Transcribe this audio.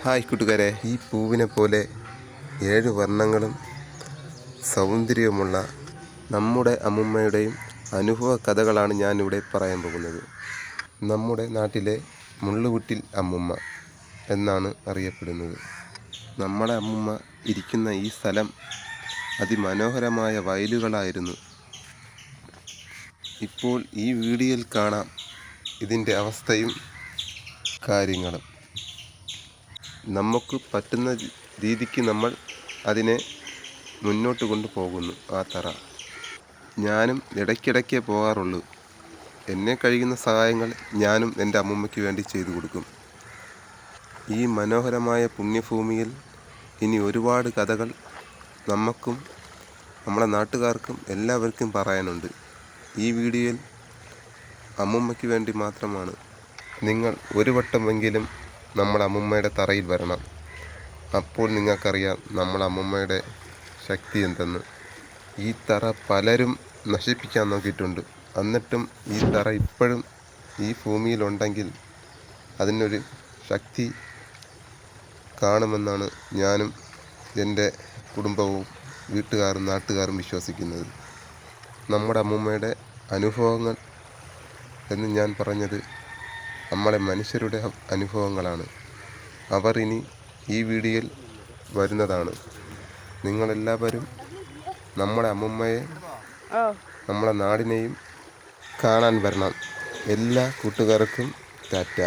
Hi കൂട്ടുകാരെ, ഈ പൂവിനെ പോലെ 7 വർണ്ണങ്ങളും സൗന്ദര്യവുമുള്ള നമ്മുടെ അമ്മുമ്മയുടെയും അനുഭവ കഥകളാണ് ഞാനിവിടെ പറയാൻ പോകുന്നത്. നമ്മുടെ നാട്ടിലെ മുള്ളുകുട്ടിൽ അമ്മുമ്മ എന്നാണ് അറിയപ്പെടുന്നത്. നമ്മുടെ അമ്മുമ്മ ഇരിക്കുന്ന ഈ സ്ഥലം അതിമനോഹരമായ വയലുകളായിരുന്നു. ഇപ്പോൾ ഈ വീഡിയോയിൽ കാണാം ഇതിൻ്റെ അവസ്ഥയും കാര്യങ്ങളും. നമുക്ക് പറ്റുന്ന രീതിക്ക് നമ്മൾ അതിനെ മുന്നോട്ട് കൊണ്ടുപോകുന്നു. ആ തറ ഞാനും ഇടയ്ക്കിടയ്ക്കേ പോകാറുള്ളൂ. എന്നെ കഴിയുന്ന സഹായങ്ങൾ ഞാനും എൻ്റെ അമ്മുമ്മയ്ക്ക് വേണ്ടി ചെയ്തു കൊടുക്കും. ഈ മനോഹരമായ പുണ്യഭൂമിയിൽ ഇനി ഒരുപാട് കഥകൾ നമുക്കും നമ്മളെ നാട്ടുകാർക്കും എല്ലാവർക്കും പറയാനുണ്ട്. ഈ വീഡിയോയിൽ അമ്മുമ്മയ്ക്ക് വേണ്ടി മാത്രമാണ്. നിങ്ങൾ ഒരു വട്ടമെങ്കിലും നമ്മുടെ അമ്മുമ്മയുടെ തറയിൽ വരണം. അപ്പോൾ നിങ്ങൾക്കറിയാം നമ്മുടെ അമ്മുമ്മയുടെ ശക്തി എന്തെന്ന്. ഈ തറ പലരും നശിപ്പിക്കാൻ നോക്കിയിട്ടുണ്ട്. എന്നിട്ടും ഈ തറ ഇപ്പോഴും ഈ ഭൂമിയിലുണ്ടെങ്കിൽ അതിനൊരു ശക്തി കാണുമെന്നാണ് ഞാനും എൻ്റെ കുടുംബവും വീട്ടുകാരും നാട്ടുകാരും വിശ്വസിക്കുന്നത്. നമ്മുടെ അമ്മുമ്മയുടെ അനുഭവങ്ങൾ എന്ന് ഞാൻ പറഞ്ഞത് നമ്മളെ മനുഷ്യരുടെ അനുഭവങ്ങളാണ്. അവർ ഇനി ഈ വീഡിയോയിൽ വരുന്നതാണ്. നിങ്ങളെല്ലാവരും നമ്മുടെ അമ്മുമ്മയെ നമ്മളെ നാടിനെയും കാണാൻ വരണം. എല്ലാ കൂട്ടുകാർക്കും ടാറ്റ.